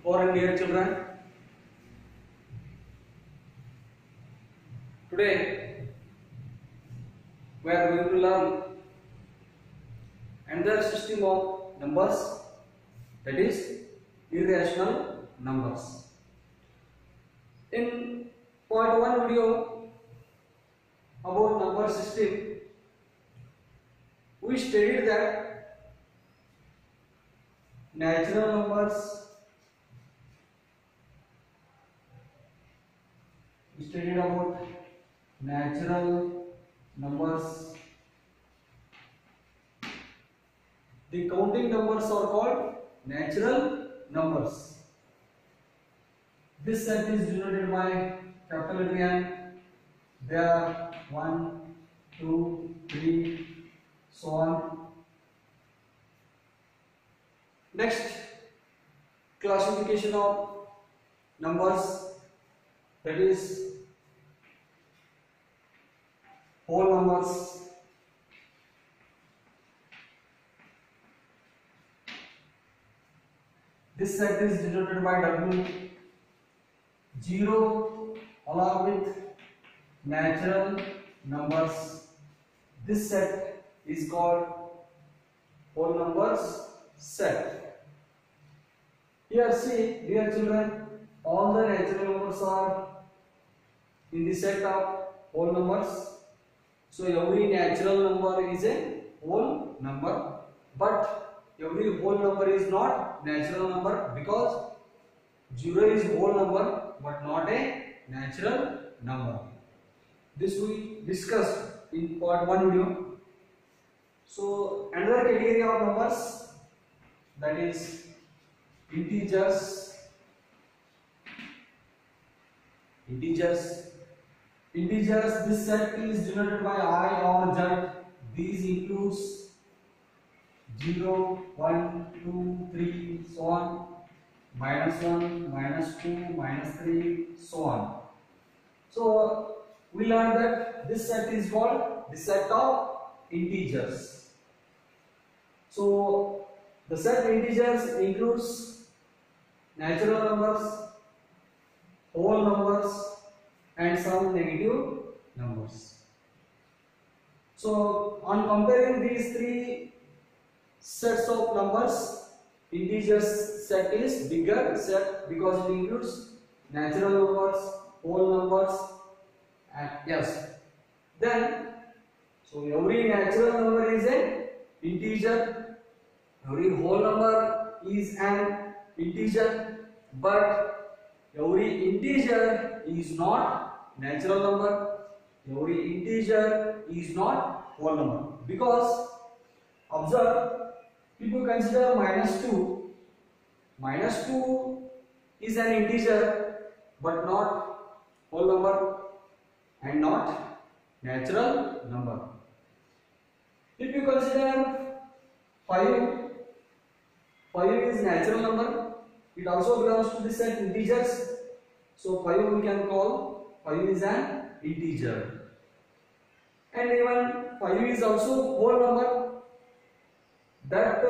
Poor and dear children, today we are going to learn another system of numbers, that is irrational numbers. In part 1 video about number system, we studied that natural numbers, we studied about natural numbers. The counting numbers are called natural numbers. This set is denoted by capital letter N. There are 1, 2, 3, so on. Next, classification of numbers, that is whole numbers. This set is denoted by W. 0 along with natural numbers. This set is called whole numbers set. Here see, dear children, all the natural numbers are in the set of whole numbers. So every natural number is a whole number, but every whole number is not natural number, because 0 is whole number but not a natural number. This we discussed in part 1 video. So another category of numbers, that is integers. Integers, this set is denoted by I or Z. These includes 0, 1, 2, 3, so on, -1, -2, -3, so on. So we learned that this set is called the set of integers. So the set integers includes natural numbers, whole numbers, and some negative numbers. So on comparing these three sets of numbers, integers set is bigger set because it includes natural numbers, whole numbers, and yes. Then, so every natural number is an integer, every whole number is an integer, but every integer is not natural number, every integer is not whole number. Because observe, people consider -2. -2 is an integer but not whole number and not natural number. If you consider 5 is natural number. It also belongs to the set integers. So 5 we can call 5 is an integer. And even 5 is also whole number. That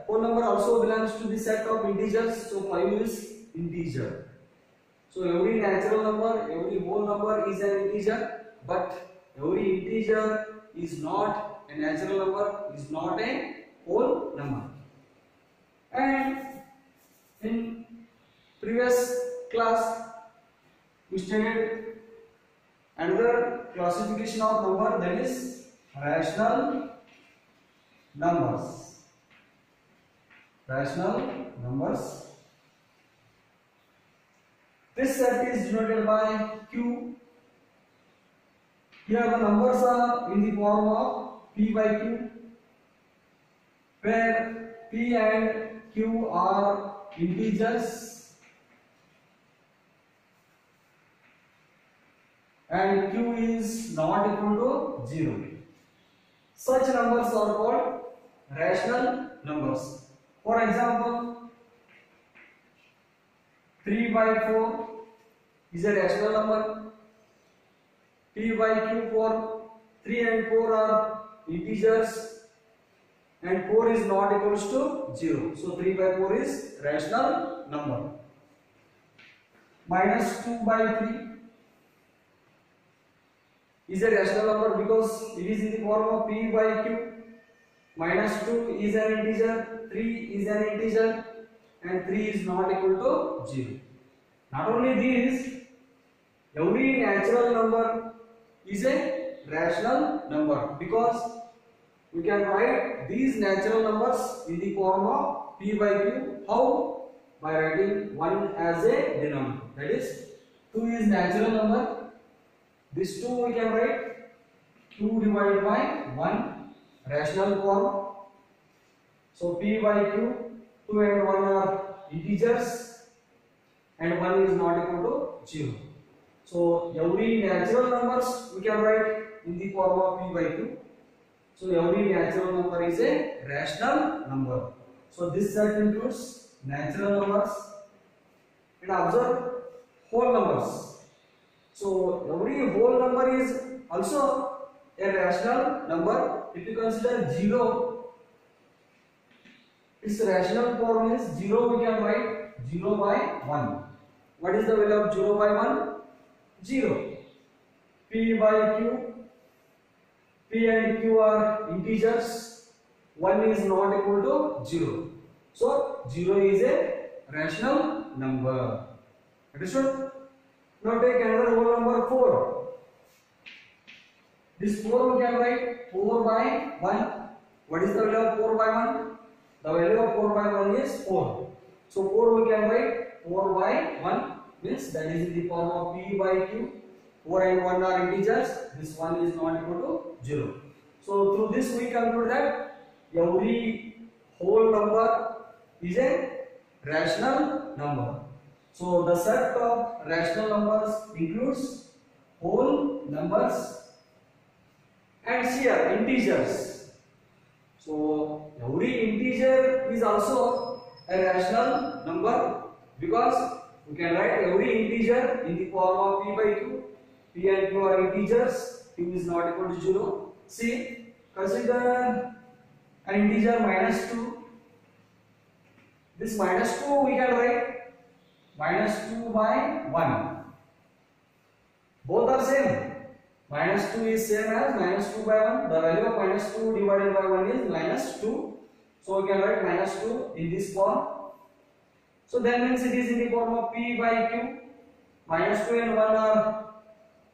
whole number also belongs to the set of integers. So 5 is integer. So every natural number, every whole number is an integer, but every integer is not a natural number, is not a whole number. And in previous class we studied another classification of number, that is rational numbers. Rational numbers. This set is denoted by Q. Here the numbers are in the form of P by Q, where P and Q are integers and Q is not equal to 0. Such numbers are called rational numbers. For example, 3 by 4 is a rational number. P by Q for 3 and 4 are integers and 4 is not equals to 0. So 3 by 4 is rational number. minus 2 by 3 is a rational number because it is in the form of p by q. Minus 2 is an integer, 3 is an integer, and 3 is not equal to 0. Not only this, every natural number is a rational number because we can write these natural numbers in the form of p by q. How? By writing 1 as a denominator. That is, 2 is natural number. This 2 we can write 2 divided by 1. Rational form. So p by q, 2 and 1 are integers and 1 is not equal to 0. So every natural numbers we can write in the form of p by q. So every natural number is a rational number. So this set includes natural numbers and observe whole numbers. So every whole number is also a rational number. If you consider 0, its rational form is 0. We can write 0 by 1. What is the value of 0 by 1? 0. P by q. P and q are integers. 1 is not equal to 0. So 0 is a rational number. Understood? Now take another whole number 4. This 4 we can write 4 by 1. What is the value of 4 by 1? The value of 4 by 1 is 4. So 4 we can write 4 by 1 means that is in the form of p by q. 4 and 1 are integers. This 1 is not equal to 0. So through this we conclude that every whole number is a rational number. So the set of rational numbers includes whole numbers and here integers. So every integer is also a rational number because we can write every integer in the form of p by q. P and q are integers. Q is not equal to 0. See, consider an integer minus 2. This minus 2 we can write minus 2 by 1. Both are same. Minus 2 is same as minus 2 by 1. The value of minus 2 divided by 1 is minus 2. So we can write minus 2 in this form. So that means it is in the form of p by q. Minus 2 and 1 are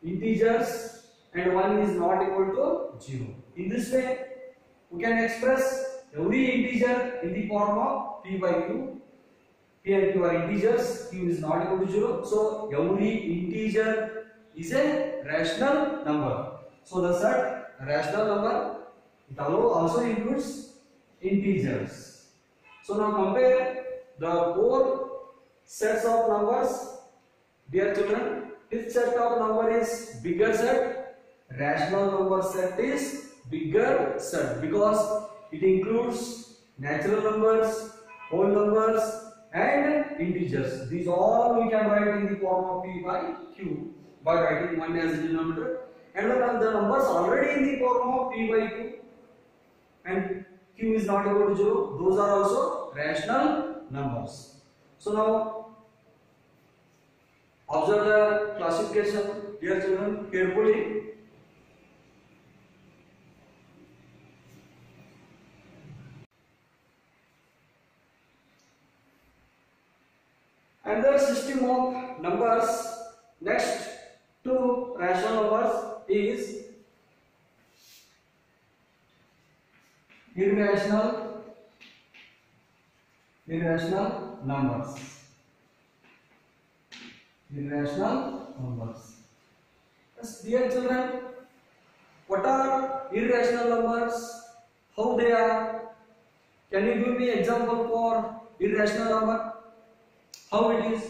integers and 1 is not equal to 0. In this way, we can express every integer in the form of p by q. P and q are integers. Q is not equal to 0. So every integer is a rational number. So the set rational number, it also includes integers. So now compare the 4 sets of numbers. Dear children, which set of number is bigger set? Rational number set is bigger set because it includes natural numbers, whole numbers and integers. These all we can write in the form of p by q by writing 1 as a denominator, and the numbers already in the form of p by q and q is not equal to 0. Those are also rational numbers. So now observe the classification, dear children, carefully. Another system of numbers next to rational numbers is irrational numbers. Irrational numbers. Yes, dear children, what are irrational numbers? How they are? Can you give me example for irrational number? How it is?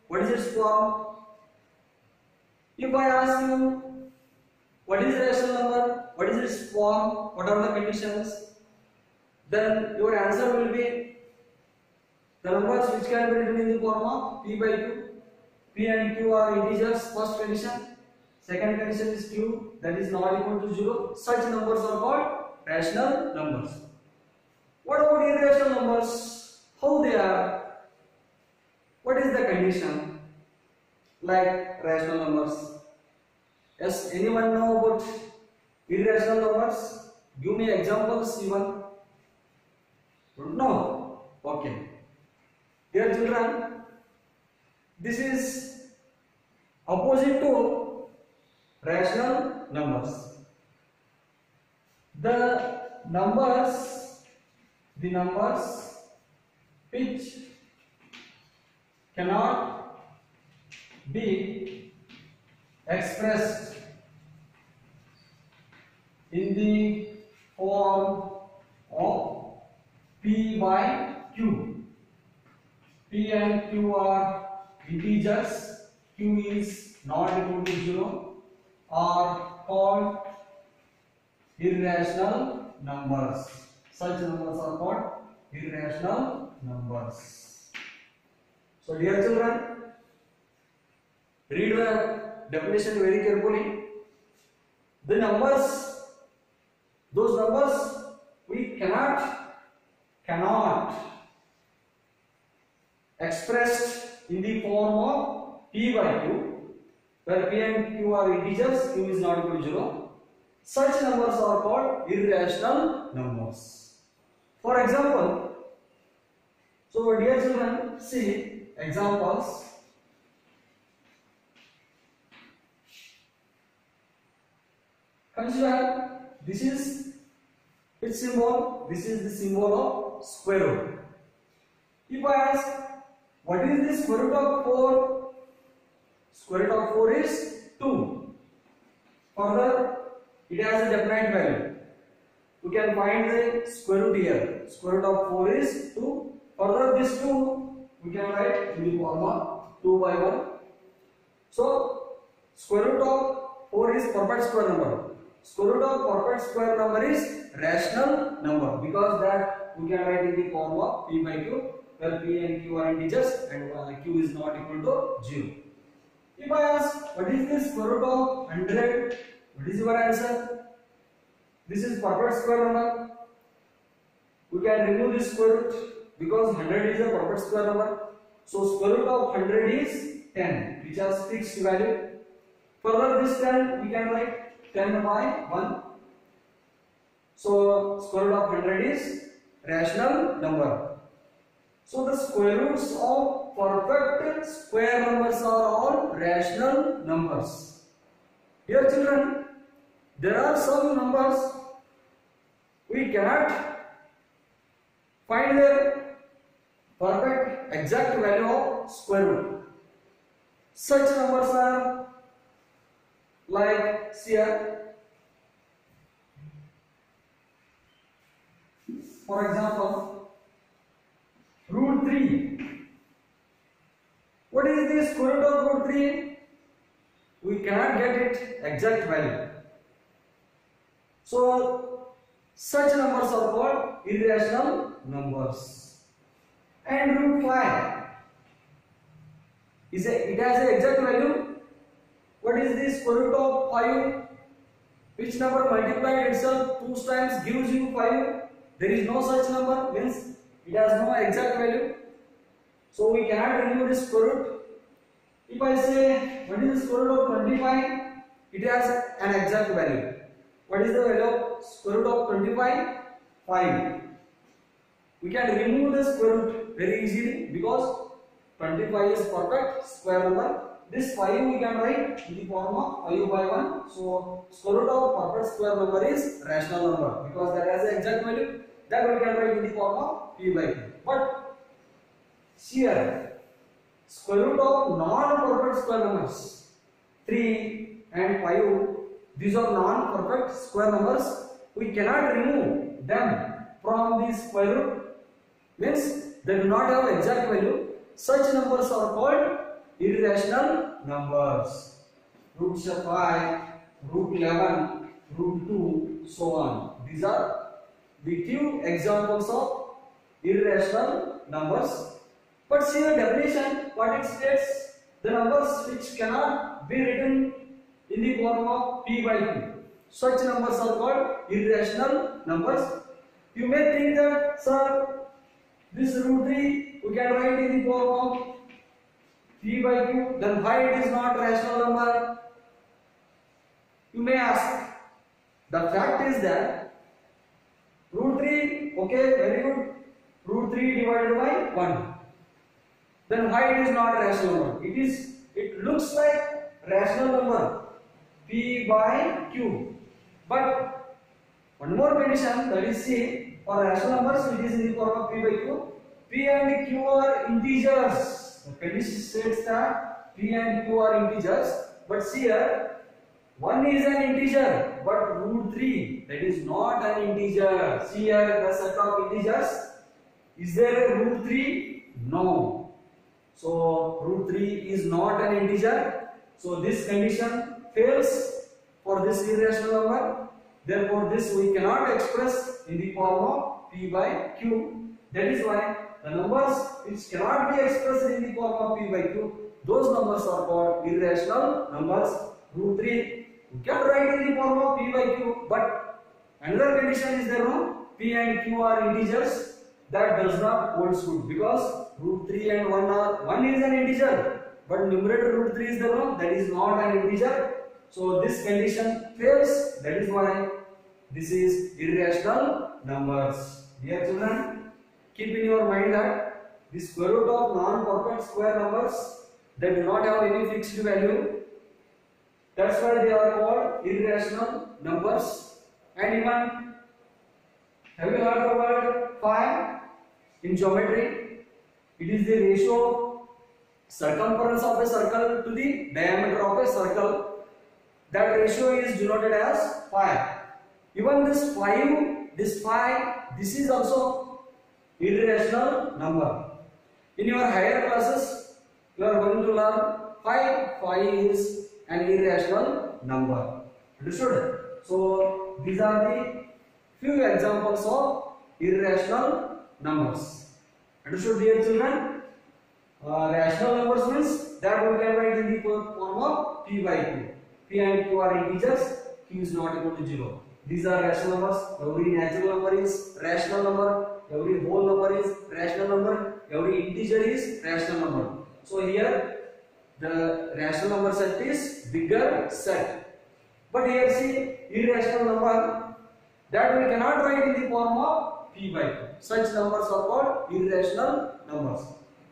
What is its form? If I ask you what is rational number, what is its form, what are the conditions, then your answer will be the numbers which can be written in the form of p by q. P and q are integers, first condition. Second condition is q that is not equal to 0. Such numbers are called rational numbers. What about irrational numbers? How they are? What is the condition? like rational numbers. Yes, anyone know about irrational numbers? Give me examples even. Don't know? Okay. Dear children, this is opposite to rational numbers. The numbers which cannot be expressed in the form of P by Q. P and Q are integers, Q is not equal to 0, are called irrational numbers. Such numbers are called irrational numbers. So dear children, read the definition very carefully. The numbers, those numbers we cannot expressed in the form of P by Q, where P and Q are integers, Q is not equal to 0. Such numbers are called irrational numbers. For example, so dear children, see examples. Consider this is which symbol? This is the symbol of square root. If I ask what is the square root of 4? Square root of 4 is 2. Further, it has a definite value. You can find the square root here. Square root of 4 is 2. Further, this 2 we can write in the form of 2 by 1. So, square root of 4 is perfect square number. Square root of perfect square number is rational number, because that we can write in the form of P by Q, where P and Q are integers and Q is not equal to 0. If I ask what is the square root of 100, what is your answer? This is perfect square number. We can remove this square root because 100 is a perfect square number. So square root of 100 is 10, which has fixed value. Further, this 10 we can write 10 by 1. So square root of 100 is rational number. So the square roots of perfect square numbers are all rational numbers. Dear children, there are some numbers we cannot find their perfect exact value of square root. Such numbers are like here. For example, root 3. What is the square root of root 3? We cannot get it exact value. So such numbers are called irrational numbers. And root 5 it has an exact value. What is the square root of 5? Which number multiplied itself 2 times gives you 5? There is no such number, means it has no exact value. So we cannot remove this square root. If I say what is the square root of 25? It has an exact value. What is the value of square root of 25? 5. We can remove the square root very easily because 25 is perfect square number. This 5 we can write in the form of 5 by 1. So square root of perfect square number is rational number because that has an exact value. That we can write in the form of P by Q. But here, square root of non-perfect square numbers 3 and 5, these are non-perfect square numbers. We cannot remove them from the square root, means they do not have exact value. Such numbers are called irrational numbers. Root 5, root 11, root 2, so on. These are the few examples of irrational numbers. But see the definition, what it states, the numbers which cannot be written in the form of P by Q. Such numbers are called irrational numbers. You may think that, sir, this root 3 we can write in the form of P by Q, then why it is not rational number? You may ask. The fact is that root 3, okay, very good. Root 3 divided by 1. Then why it is not rational number? It looks like rational number P by Q. But one more condition, that is, see, for rational numbers it is in the form of P by Q. P and Q are integers. The condition states that P and Q are integers. But see here, 1 is an integer, but root 3, that is not an integer. See here, the set of integers. Is there a root 3? No. So root 3 is not an integer. So this condition fails for this irrational number. Therefore this we cannot express in the form of P by Q. That is why the numbers which cannot be expressed in the form of P by Q, those numbers are called irrational numbers. Root 3 we can write in the form of P by Q, but another condition is there, no? P and Q are integers. That does not hold good, because root 3 and 1 is an integer, but numerator root 3 is there, no? That is not an integer. So this condition fails. That is why this is irrational numbers. Dear children, keep in your mind that the square root of non-perfect square numbers that do not have any fixed value, that's why they are called irrational numbers. And even, have you heard the word pi in geometry? It is the ratio of circumference of a circle to the diameter of a circle. That ratio is denoted as pi. Even this 5, this pi, this is also irrational number. In your higher classes, you are going to learn pi is an irrational number. Understood? So these are the few examples of irrational numbers. Understood, dear children? Rational numbers means that we can write in the form of P by Q. P and Q are integers. Q is not equal to 0. These are rational numbers. Every natural number is rational number. Every whole number is rational number. Every integer is rational number. So here the rational number set is bigger set. But here see, irrational number, that we cannot write in the form of P by Q. Such numbers are called irrational numbers.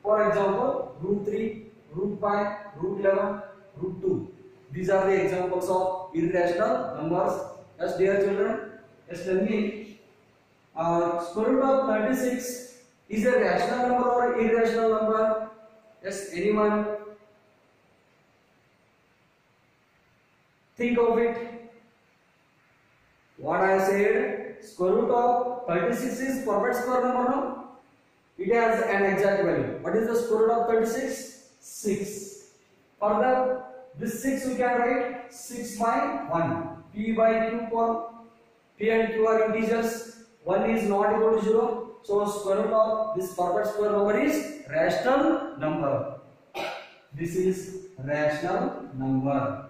For example, root 3, root pi, root 11, root 2. These are the examples of irrational numbers. Yes, dear children, yes, tell me, square root of 36 is a rational number or irrational number? Yes, anyone? Think of it. What I said, square root of 36 is perfect square number, no? It has an exact value. What is the square root of 36? 6. Further, this 6 we can write 6 by 1. P by Q form. P and Q are integers. 1 is not equal to 0. So square root of this perfect square number is rational number. This is rational number.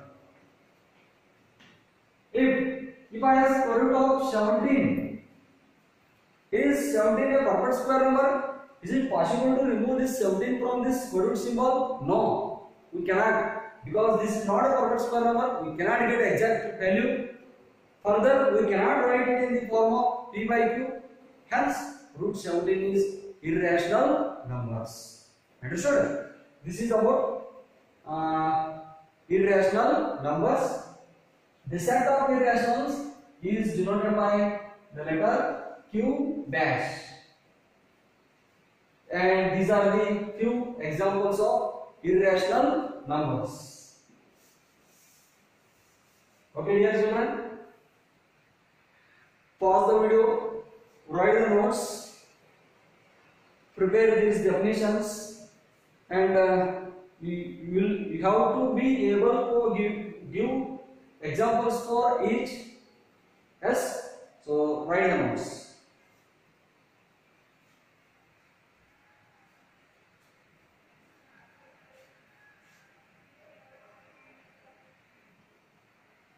If I have square root of 17, is 17 a perfect square number? Is it possible to remove this 17 from this square root symbol? No, we cannot, because this is not a perfect square number. We cannot get exact value. Further, we cannot write it in the form of P by Q. Hence, root 17 is irrational numbers. Understood? This is about irrational numbers. The set of irrationals is denoted by the letter Q dash. And these are the few examples of irrational numbers. Okay, dear children, pause the video, write the notes, prepare these definitions, and you have to be able to give examples for each. Yes, so write the notes.